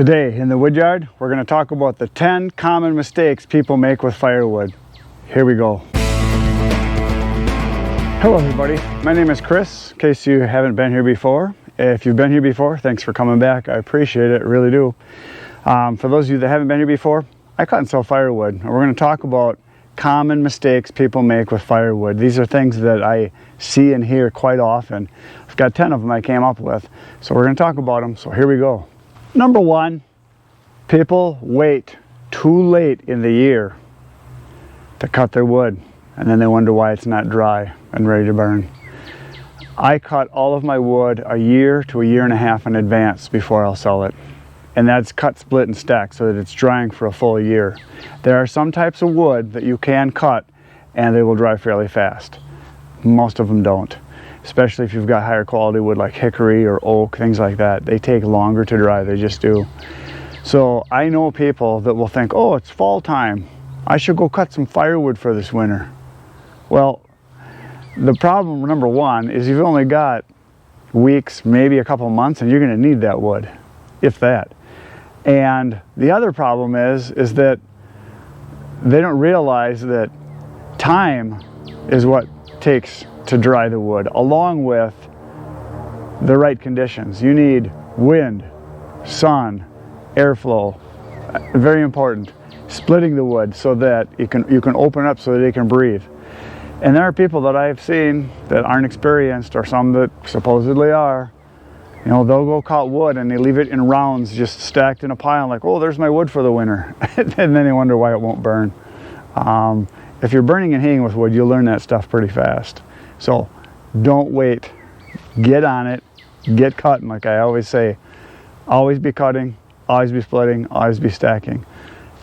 Today in the woodyard, we're going to talk about the 10 common mistakes people make with firewood. Here we go. Hello everybody, my name is Chris, in case you haven't been here before. If you've been here before, thanks for coming back. I appreciate it, really do. For those of you that haven't been here before, I cut and sell firewood. And we're going to talk about common mistakes people make with firewood. These are things that I see and hear quite often. I've got 10 of them I came up with, so we're going to talk about them. So here we go. Number one, people wait too late in the year to cut their wood, and then they wonder why it's not dry and ready to burn. I cut all of my wood a year to a year and a half in advance before I'll sell it. And that's cut, split, and stack so that it's drying for a full year. There are some types of wood that you can cut and they will dry fairly fast. Most of them don't. Especially if you've got higher quality wood like hickory or oak, things like that. They take longer to dry, they just do. So I know people that will think, oh, it's fall time. I should go cut some firewood for this winter. Well, the problem, number one, is you've only got weeks, maybe a couple months, and you're gonna need that wood, if that. And the other problem is that they don't realize that time is what takes to dry the wood, along with the right conditions. You need wind, sun, airflow, very important. Splitting the wood so that you can open up so that it can breathe. And there are people that I've seen that aren't experienced, or some that supposedly are. You know, they'll go cut wood and they leave it in rounds just stacked in a pile, like, oh, there's my wood for the winter. And then they wonder why it won't burn. If you're burning and heating with wood, you'll learn that stuff pretty fast. So don't wait. Get on it. Get cutting, like I always say. Always be cutting, always be splitting, always be stacking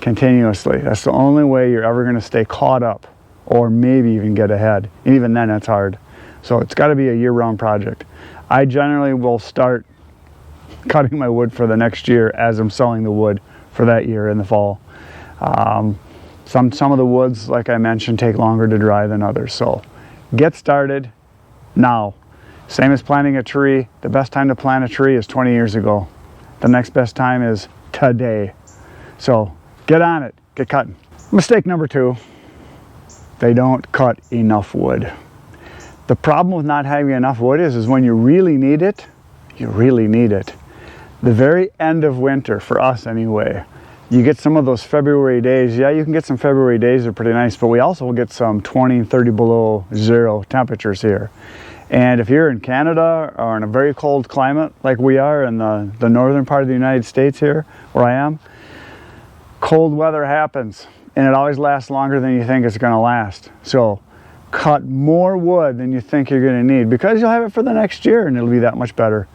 continuously. That's the only way you're ever going to stay caught up, or maybe even get ahead. And even then, that's hard. So it's got to be a year-round project. I generally will start cutting my wood for the next year as I'm selling the wood for that year in the fall. Some of the woods, like I mentioned, take longer to dry than others. So get started now. Same as planting a tree. The best time to plant a tree is 20 years ago. The next best time is today. So get on it, get cutting. Mistake number two, they don't cut enough wood. The problem with not having enough wood is when you really need it, you really need it. The very end of winter, for us anyway, you get some of those February days. Yeah, you can get some February days that are pretty nice, but we also get some 20 and 30 below zero temperatures here. And if you're in Canada or in a very cold climate like we are in the northern part of the United States here, where I am, cold weather happens and it always lasts longer than you think it's going to last. So cut more wood than you think you're going to need, because you'll have it for the next year and it'll be that much better.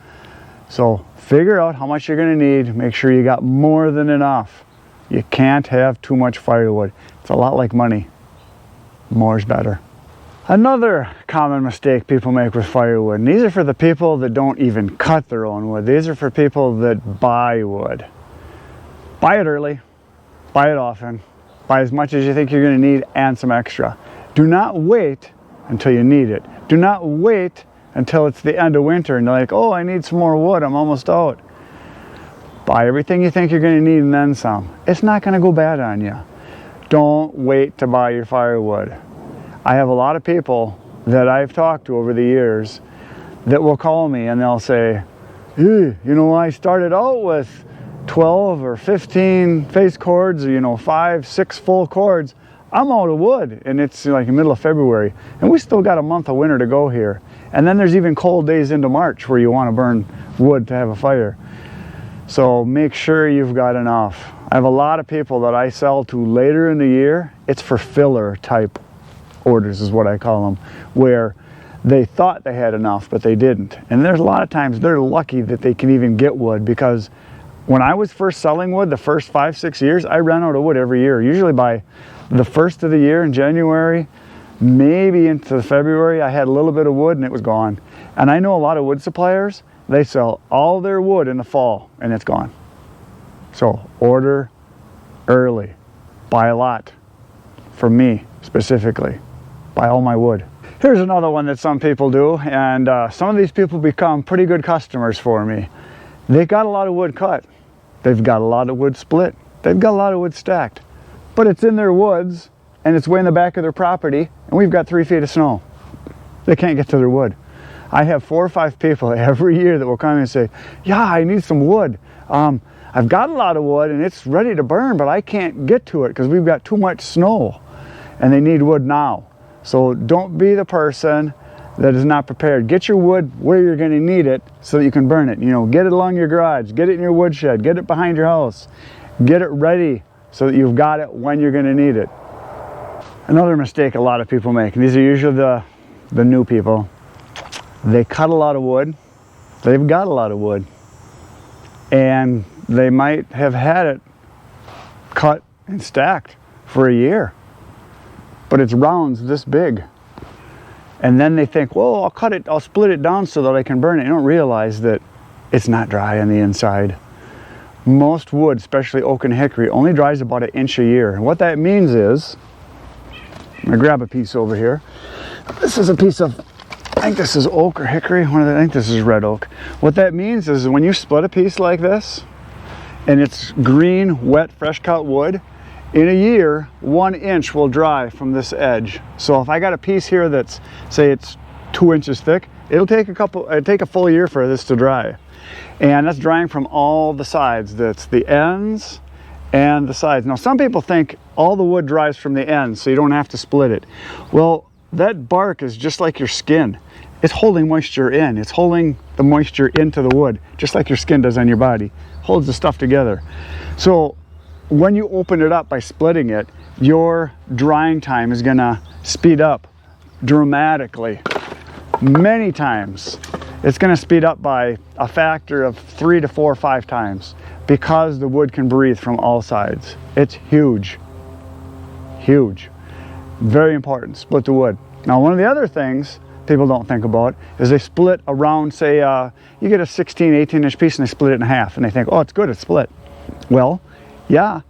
So figure out how much you're going to need. Make sure you got more than enough. You can't have too much firewood. It's a lot like money. More is better. Another common mistake people make with firewood, and these are for the people that don't even cut their own wood. These are for people that buy wood. Buy it early, buy it often, buy as much as you think you're going to need and some extra. Do not wait until you need it. Do not wait until it's the end of winter and you're like, oh, I need some more wood, I'm almost out. Buy everything you think you're going to need and then some. It's not going to go bad on you. Don't wait to buy your firewood. I have a lot of people that I've talked to over the years that will call me and they'll say, you know, I started out with 12 or 15 face cords, or, you know, 5, 6 full cords. I'm out of wood, and it's like the middle of February, and we still got a month of winter to go here. And then there's even cold days into March where you want to burn wood to have a fire. So make sure you've got enough. I have a lot of people that I sell to later in the year. It's for filler type orders is what I call them, where they thought they had enough, but they didn't. And there's a lot of times they're lucky that they can even get wood, because when I was first selling wood, the first 5, 6 years, I ran out of wood every year. Usually by the first of the year in January, maybe into February, I had a little bit of wood and it was gone. And I know a lot of wood suppliers, they sell all their wood in the fall and it's gone. So order early, buy a lot. For me specifically, buy all my wood. Here's another one that some people do, and some of these people become pretty good customers for me. They got a lot of wood cut, They've got a lot of wood split. They've got a lot of wood stacked. But it's in their woods, and it's way in the back of their property, and we've got 3 feet of snow. They can't get to their wood. I have 4 or 5 people every year that will come and say, yeah, I need some wood. I've got a lot of wood and it's ready to burn, but I can't get to it because we've got too much snow and they need wood now. So don't be the person that is not prepared. Get your wood where you're going to need it so that you can burn it. You know, get it along your garage, get it in your woodshed, get it behind your house, get it ready so that you've got it when you're going to need it. Another mistake a lot of people make, and these are usually the new people, they cut a lot of wood. They've got a lot of wood. And they might have had it cut and stacked for a year. But it's rounds this big. And then they think, well, I'll split it down so that I can burn it. You don't realize that it's not dry on the inside. Most wood, especially oak and hickory, only dries about 1 inch a year. And what that means is, I'm gonna grab a piece over here. This is a piece of, I think this is oak or hickory. I think this is red oak. What that means is when you split a piece like this, and it's green, wet, fresh cut wood, in a year, 1 inch will dry from this edge. So if I got a piece here that's, say it's 2 inches thick, it'll take a full year for this to dry. And that's drying from all the sides. That's the ends and the sides. Now some people think all the wood dries from the ends, so you don't have to split it. Well, that bark is just like your skin. It's holding moisture in. It's holding the moisture into the wood, just like your skin does on your body. Holds the stuff together. So when you open it up by splitting it, your drying time is gonna speed up dramatically. Many times. It's gonna speed up by a factor of 3 to 4 or 5 times because the wood can breathe from all sides. It's huge. Huge. Very important, split the wood. Now one of the other things people don't think about is they split around, say you get a 16, 18 inch piece and they split it in half and they think, oh, it's good, it's split. Well, yeah,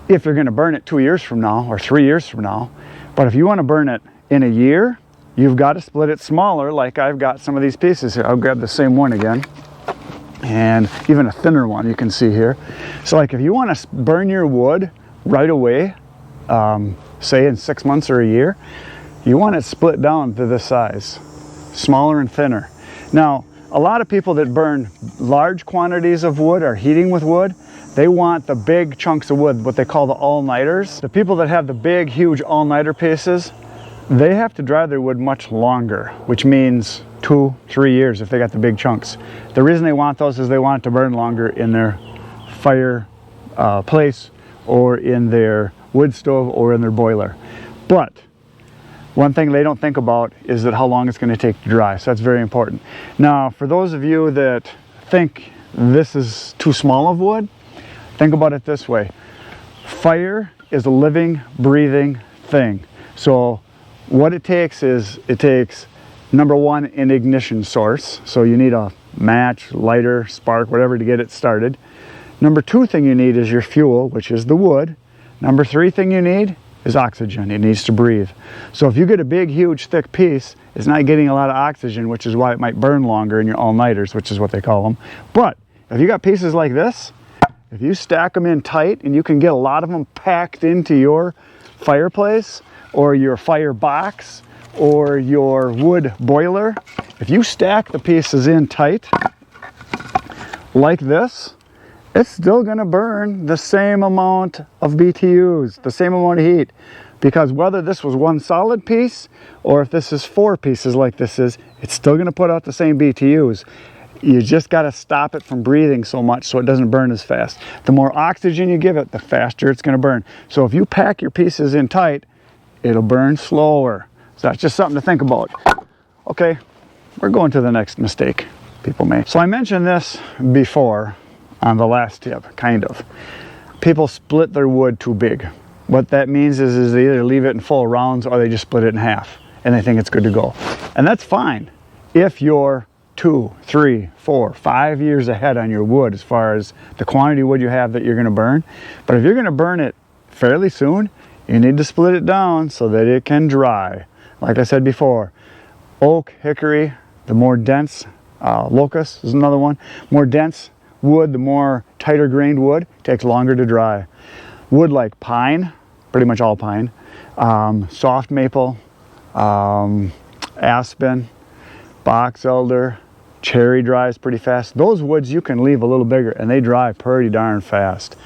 if you're gonna burn it 2 years from now or 3 years from now, but if you wanna burn it in a year, you've got to split it smaller, like I've got some of these pieces here. I'll grab the same one again, and even a thinner one you can see here. So like if you wanna burn your wood right away, say in 6 months or a year, you want it split down to this size, smaller and thinner. Now, a lot of people that burn large quantities of wood or heating with wood, they want the big chunks of wood, what they call the all-nighters. The people that have the big, huge all-nighter pieces, they have to dry their wood much longer, which means 2, 3 years if they got the big chunks. The reason they want those is they want it to burn longer in their fire place or in their wood stove or in their boiler. But one thing they don't think about is that how long it's going to take to dry. So that's very important. Now, for those of you that think this is too small of wood, think about it this way. Fire is a living, breathing thing. So what it takes is, it takes, number one, an ignition source. So you need a match, lighter, spark, whatever to get it started. Number 2 thing you need is your fuel, which is the wood. Number 3 thing you need is oxygen. It needs to breathe. So if you get a big, huge, thick piece, it's not getting a lot of oxygen, which is why it might burn longer in your all-nighters, which is what they call them. But if you got pieces like this, if you stack them in tight and you can get a lot of them packed into your fireplace or your fire box or your wood boiler, if you stack the pieces in tight like this, it's still going to burn the same amount of BTUs, the same amount of heat. Because whether this was one solid piece or if this is 4 pieces like this is, it's still going to put out the same BTUs. You just got to stop it from breathing so much so it doesn't burn as fast. The more oxygen you give it, the faster it's going to burn. So if you pack your pieces in tight, it'll burn slower. So that's just something to think about. Okay, we're going to the next mistake people make. So I mentioned this before on the last tip, kind of. People split their wood too big. What that means is they either leave it in full rounds or they just split it in half and they think it's good to go. And that's fine if you're 2, 3, 4, 5 years ahead on your wood as far as the quantity of wood you have that you're going to burn. But if you're going to burn it fairly soon, you need to split it down so that it can dry. Like I said before, oak, hickory, the more dense, locust is another one, more dense wood, the more tighter grained wood, takes longer to dry. Wood like pine, pretty much all pine, soft maple, aspen, box elder, cherry dries pretty fast. Those woods you can leave a little bigger and they dry pretty darn fast.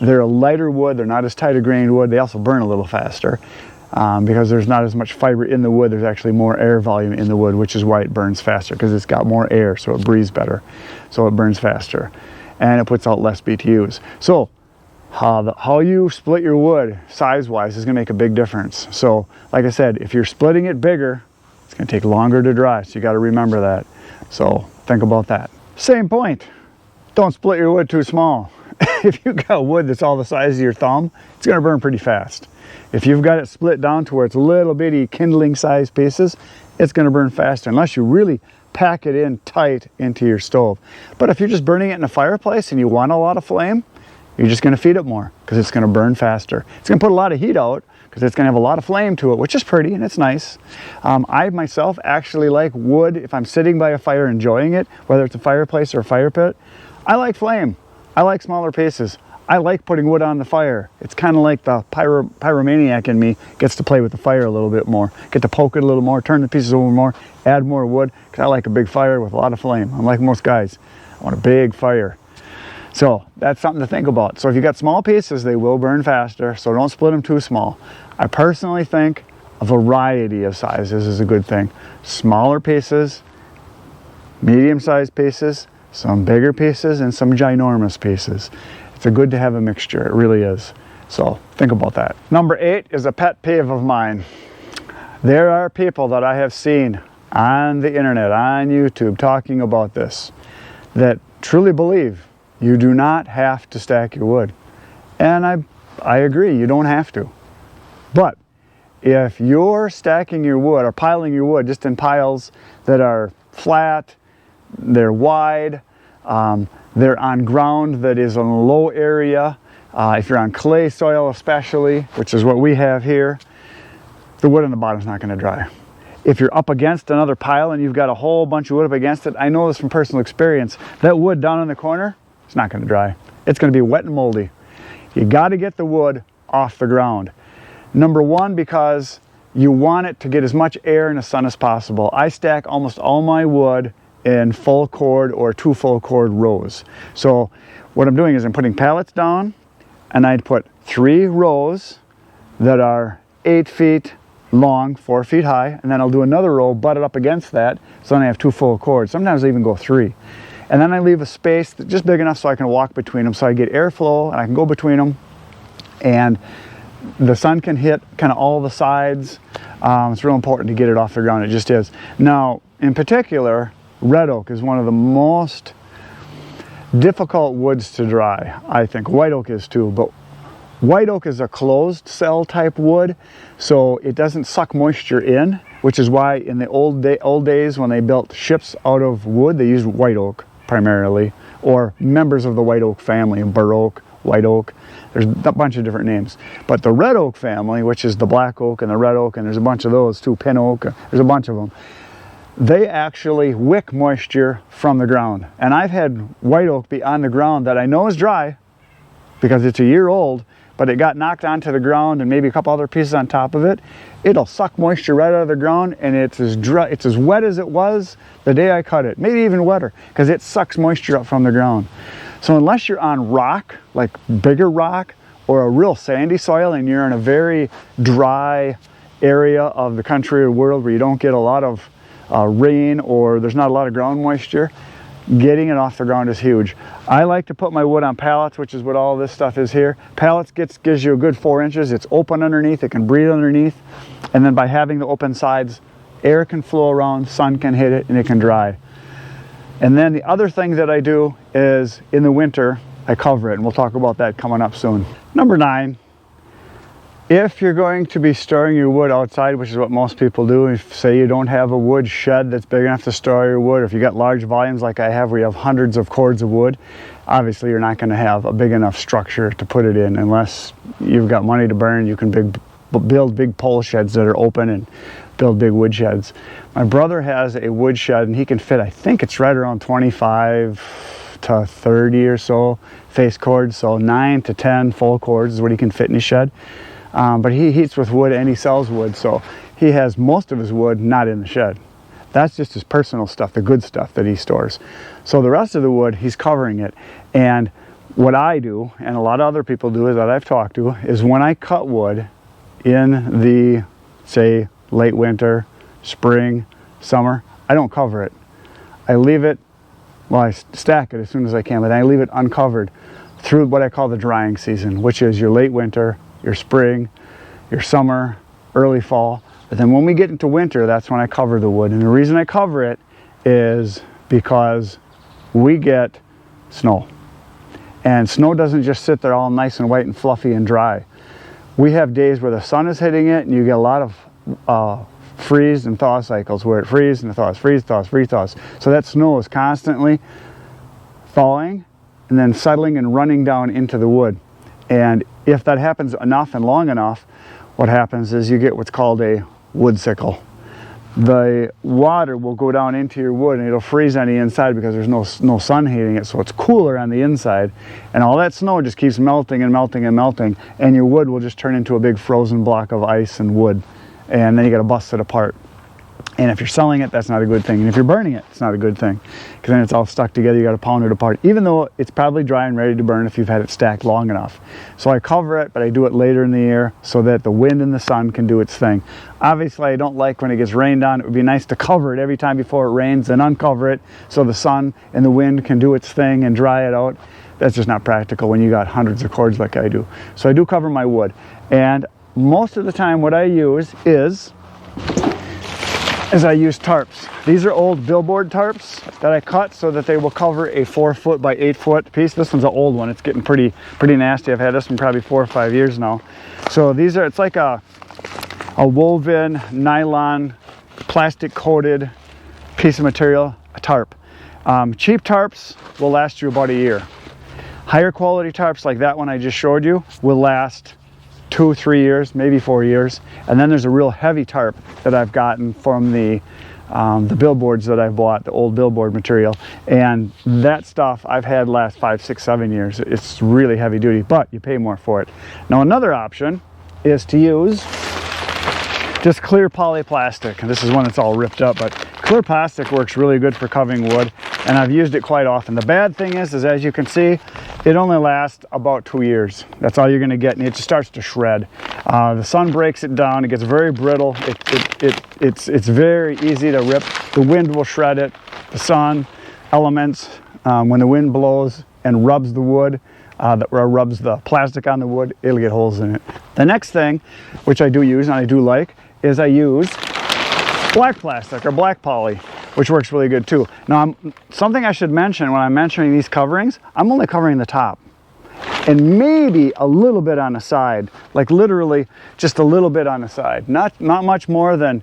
They're a lighter wood, they're not as tight a grained wood, they also burn a little faster because there's not as much fiber in the wood, there's actually more air volume in the wood, which is why it burns faster, because it's got more air, so it breathes better, so it burns faster, and it puts out less BTUs. So how you split your wood size-wise is going to make a big difference. So like I said, if you're splitting it bigger, it's going to take longer to dry, so you got to remember that. So think about that. Same point, don't split your wood too small. If you've got wood that's all the size of your thumb, it's going to burn pretty fast. If you've got it split down to where it's little bitty kindling size pieces, it's going to burn faster unless you really pack it in tight into your stove. But if you're just burning it in a fireplace and you want a lot of flame, you're just going to feed it more because it's going to burn faster. It's going to put a lot of heat out because it's going to have a lot of flame to it, which is pretty and it's nice. I myself actually like wood if I'm sitting by a fire enjoying it, whether it's a fireplace or a fire pit. I like flame. I like smaller pieces. I like putting wood on the fire. It's kind of like the pyromaniac in me gets to play with the fire a little bit more, get to poke it a little more, turn the pieces over more, add more wood, because I like a big fire with a lot of flame. I'm like most guys, I want a big fire. So that's something to think about. So if you got small pieces, they will burn faster, so don't split them too small. I personally think a variety of sizes is a good thing. Smaller pieces, medium-sized pieces, some bigger pieces, and some ginormous pieces. It's good to have a mixture, it really is. So think about that. Number 8 is a pet peeve of mine. There are people that I have seen on the internet, on YouTube, talking about this, that truly believe you do not have to stack your wood. And I agree, you don't have to. But if you're stacking your wood or piling your wood just in piles that are flat, they're wide, they're on ground that is in a low area, if you're on clay soil especially, which is what we have here, the wood on the bottom is not going to dry. If you're up against another pile and you've got a whole bunch of wood up against it, I know this from personal experience, that wood down in the corner, it's not going to dry. It's going to be wet and moldy. You got to get the wood off the ground. Number one, because you want it to get as much air in the sun as possible. I stack almost all my wood in full cord or 2 full cord rows. So what I'm doing is I'm putting pallets down, and I'd put 3 rows that are 8 feet long, 4 feet high, and then I'll do another row butted up against that, so then I have 2 full cords. Sometimes I even go 3. And then I leave a space that's just big enough so I can walk between them, so I get airflow and I can go between them, and the sun can hit kind of all the sides. It's real important to get it off the ground, it just is. Now, in particular, red oak is one of the most difficult woods to dry, I think. White oak is too, but white oak is a closed cell type wood, so it doesn't suck moisture in, which is why in the old days when they built ships out of wood, they used white oak primarily, or members of the white oak family, bur oak, white oak. There's a bunch of different names. But the red oak family, which is the black oak and the red oak, and there's a bunch of those too, pin oak, there's a bunch of them. They actually wick moisture from the ground. And I've had white oak be on the ground that I know is dry because it's a year old, but it got knocked onto the ground and maybe a couple other pieces on top of it. It'll suck moisture right out of the ground, and it's as dry, it's as wet as it was the day I cut it, maybe even wetter, because it sucks moisture up from the ground. So unless you're on rock, like bigger rock, or a real sandy soil, and you're in a very dry area of the country or world where you don't get a lot of rain, or there's not a lot of ground moisture, getting it off the ground is huge. I like to put my wood on pallets, which is what all this stuff is here. Pallets gives you a good 4 inches. It's open underneath, it can breathe underneath, and then by having the open sides, air can flow around, sun can hit it, and it can dry. And then the other thing that I do is in the winter, I cover it, and we'll talk about that coming up soon. Number 9, if you're going to be storing your wood outside, which is what most people do, if say you don't have a wood shed that's big enough to store your wood, or if you got large volumes like I have where you have hundreds of cords of wood, obviously you're not going to have a big enough structure to put it in unless you've got money to burn. You can build big pole sheds that are open and build big wood sheds. My brother has a wood shed, and he can fit, I think it's right around 25, to 30 or so face cords, so 9 to 10 full cords is what he can fit in his shed. But he heats with wood and he sells wood, so he has most of his wood not in the shed. That's just his personal stuff, the good stuff that he stores. So the rest of the wood, he's covering it. And what I do, and a lot of other people do that I've talked to, is when I cut wood in the, say, late winter, spring, summer, I don't cover it. I leave it, well, I stack it as soon as I can, but I leave it uncovered through what I call the drying season, which is your late winter, your spring, your summer, early fall. But then when we get into winter, that's when I cover the wood. And the reason I cover it is because we get snow. And snow doesn't just sit there all nice and white and fluffy and dry. We have days where the sun is hitting it and you get a lot of freeze and thaw cycles where it freezes and thaws, freeze, thaws, freeze, thaws. So that snow is constantly thawing and then settling and running down into the wood. And if that happens enough and long enough, what happens is you get what's called a wood sickle. The water will go down into your wood and it'll freeze on the inside because there's no sun heating it, so it's cooler on the inside, and all that snow just keeps melting and melting and melting, and your wood will just turn into a big frozen block of ice and wood, and then you got to bust it apart. And if you're selling it, that's not a good thing. And if you're burning it, it's not a good thing, because then it's all stuck together. You got to pound it apart, even though it's probably dry and ready to burn if you've had it stacked long enough. So I cover it, but I do it later in the year so that the wind and the sun can do its thing. Obviously, I don't like when it gets rained on. It would be nice to cover it every time before it rains and uncover it so the sun and the wind can do its thing and dry it out. That's just not practical when you got hundreds of cords like I do. So I do cover my wood. And most of the time what I use is I use tarps. These are old billboard tarps that I cut so that they will cover a 4 foot by 8 foot piece. This one's an old one. It's getting pretty nasty. I've had this one probably 4 or 5 years now. So these are, it's like a woven nylon plastic coated piece of material, a tarp. Cheap tarps will last you about a year. Higher quality tarps like that one I just showed you will last 2, 3 years, maybe 4 years. And then there's a real heavy tarp that I've gotten from the billboards that I've bought, the old billboard material. And that stuff I've had last 5, 6, 7 years. It's really heavy duty, but you pay more for it. Now another option is to use just clear polyplastic. And this is one that's all ripped up, but clear plastic works really good for covering wood, and I've used it quite often. The bad thing is as you can see, it only lasts about 2 years. That's all you're gonna get, and it just starts to shred. The sun breaks it down, it gets very brittle, it's very easy to rip. The wind will shred it, the sun, elements, when the wind blows and rubs the wood, or rubs the plastic on the wood, it'll get holes in it. The next thing, which I do use and I do like, is I use black plastic or black poly, which works really good too. Now, something I should mention when I'm mentioning these coverings, I'm only covering the top and maybe a little bit on the side, like literally just a little bit on the side, not much more than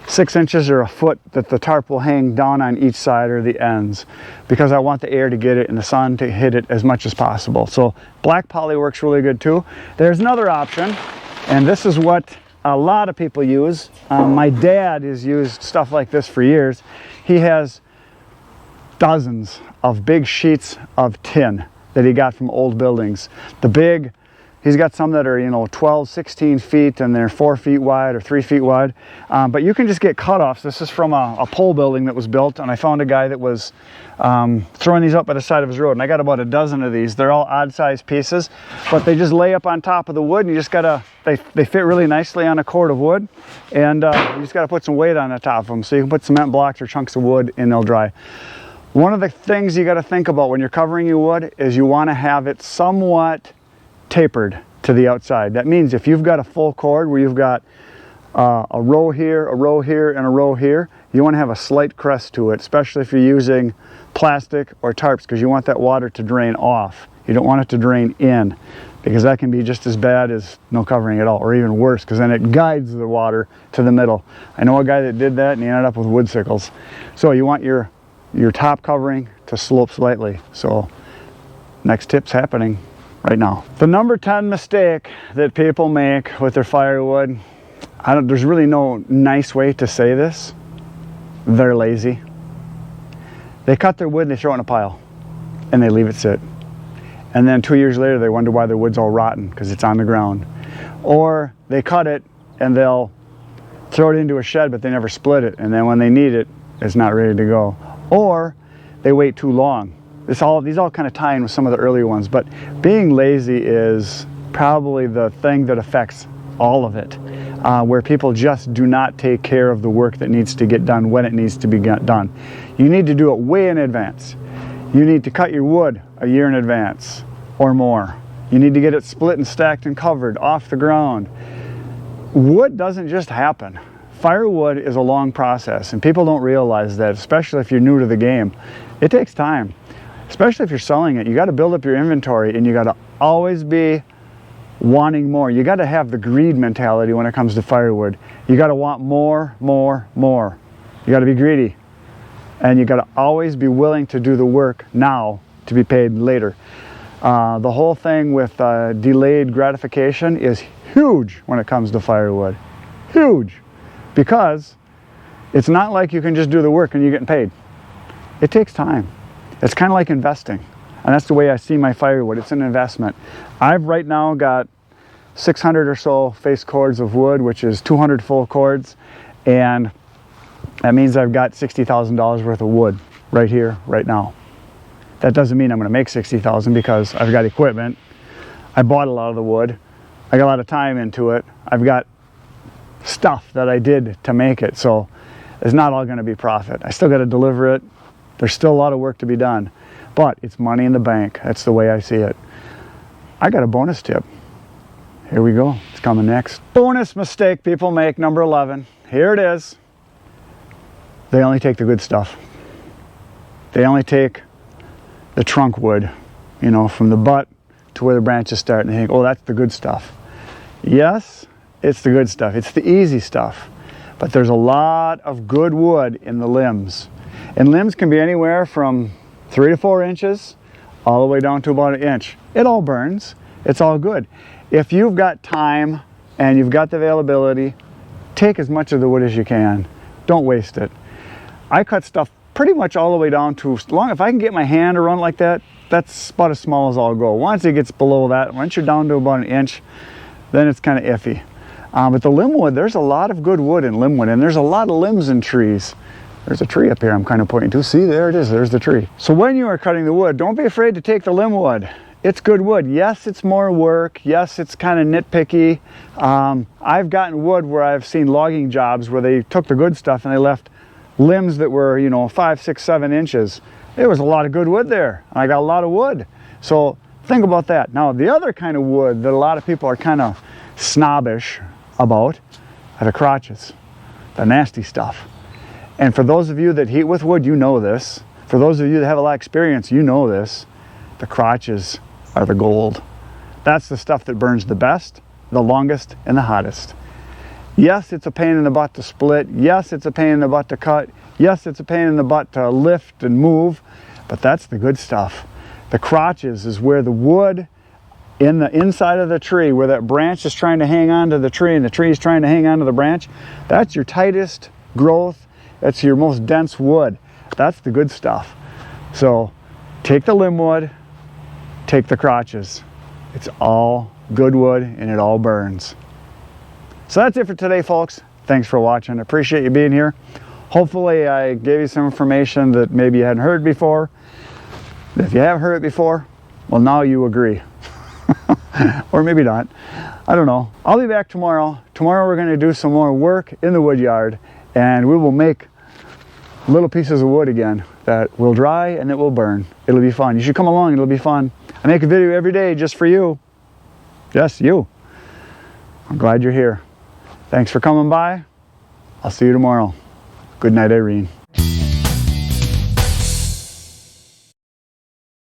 6 inches or a foot that the tarp will hang down on each side or the ends, because I want the air to get it and the sun to hit it as much as possible. So black poly works really good too. There's another option, and this is what a lot of people use. My dad has used stuff like this for years. He has dozens of big sheets of tin that he got from old buildings. He's got some that are 12, 16 feet, and they're 4 feet wide or 3 feet wide. But you can just get cutoffs. This is from a pole building that was built, and I found a guy that was throwing these up by the side of his road, and I got about a dozen of these. They're all odd-sized pieces, but they just lay up on top of the wood, and you just gotta, they fit really nicely on a cord of wood, and you just gotta put some weight on the top of them, so you can put cement blocks or chunks of wood and they'll dry. One of the things you gotta think about when you're covering your wood is you wanna have it somewhat tapered to the outside. That means if you've got a full cord where you've got a row here, a row here, and a row here, you want to have a slight crest to it, especially if you're using plastic or tarps, because you want that water to drain off. You don't want it to drain in, because that can be just as bad as no covering at all, or even worse, because then it guides the water to the middle. I know a guy that did that and he ended up with wood sickles. So you want your top covering to slope slightly. So next tip's happening right now. The number 10 mistake that people make with their firewood, there's really no nice way to say this. They're lazy. They cut their wood and they throw it in a pile. and they leave it sit. And then 2 years later, they wonder why their wood's all rotten because it's on the ground. Or they cut it and they'll throw it into a shed, but they never split it. And then when they need it, it's not ready to go. Or they wait too long. These all kind of tie in with some of the earlier ones, but being lazy is probably the thing that affects all of it, where people just do not take care of the work that needs to get done when it needs to be done. You need to do it way in advance. You need to cut your wood a year in advance or more. You need to get it split and stacked and covered off the ground. Wood doesn't just happen. Firewood is a long process, and people don't realize that, especially if you're new to the game. It takes time, especially if you're selling it. You got to build up your inventory, and you got to always be wanting more. You got to have the greed mentality when it comes to firewood. You got to want more, more, more. You got to be greedy, and you got to always be willing to do the work now to be paid later. The whole thing with delayed gratification is huge when it comes to firewood. Huge. Because it's not like you can just do the work and you're getting paid. It takes time. It's kind of like investing. And that's the way I see my firewood. It's an investment. I've right now got 600 or so face cords of wood, which is 200 full cords. And that means I've got $60,000 worth of wood right here, right now. That doesn't mean I'm going to make $60,000 because I've got equipment. I bought a lot of the wood. I got a lot of time into it. I've got stuff that I did to make it, so it's not all going to be profit. I still got to deliver it. There's still a lot of work to be done, but it's money in the bank. That's the way I see it. I got a bonus tip. Here we go. It's coming next. Bonus mistake people make, number 11. Here it is. They only take the good stuff. They only take the trunk wood, you know, from the butt to where the branches start, and they think, oh, that's the good stuff. Yes, it's the good stuff. It's the easy stuff. But there's a lot of good wood in the limbs. And limbs can be anywhere from 3 to 4 inches all the way down to about 1 inch. It all burns. It's all good. If you've got time and you've got the availability, take as much of the wood as you can. Don't waste it. I cut stuff pretty much all the way down to, if I can get my hand around like that, that's about as small as I'll go. Once it gets below that, once you're down to about 1 inch, then it's kind of iffy. But the limb wood, there's a lot of good wood in limb wood, and there's a lot of limbs in trees. There's a tree up here I'm kind of pointing to. See, there it is, there's the tree. So when you are cutting the wood, don't be afraid to take the limb wood. It's good wood. Yes, it's more work. Yes, it's kind of nitpicky. I've gotten wood where I've seen logging jobs where they took the good stuff and they left limbs that were, you know, 5, 6, 7 inches. There was a lot of good wood there. I got a lot of wood. So think about that. Now, the other kind of wood that a lot of people are kind of snobbish about are the crotches, the nasty stuff. And for those of you that heat with wood, you know this. For those of you that have a lot of experience, you know this. The crotches are the gold. That's the stuff that burns the best, the longest, and the hottest. Yes, it's a pain in the butt to split. Yes, it's a pain in the butt to cut. Yes, it's a pain in the butt to lift and move, but that's the good stuff. The crotches is where the wood in the inside of the tree, where that branch is trying to hang on to the tree and the tree is trying to hang on to the branch, that's your tightest growth. That's your most dense wood. That's the good stuff. So take the limb wood, take the crotches. It's all good wood and it all burns. So that's it for today, folks. Thanks for watching. I appreciate you being here. Hopefully I gave you some information that maybe you hadn't heard before. If you have heard it before, well, now you agree. Or maybe not. I don't know. I'll be back tomorrow. Tomorrow we're going to do some more work in the wood yard, and we will make little pieces of wood again that will dry and that will burn. It'll be fun. You should come along. It'll be fun. I make a video every day just for you. Yes, you. I'm glad you're here. Thanks for coming by. I'll see you tomorrow. Good night, Irene.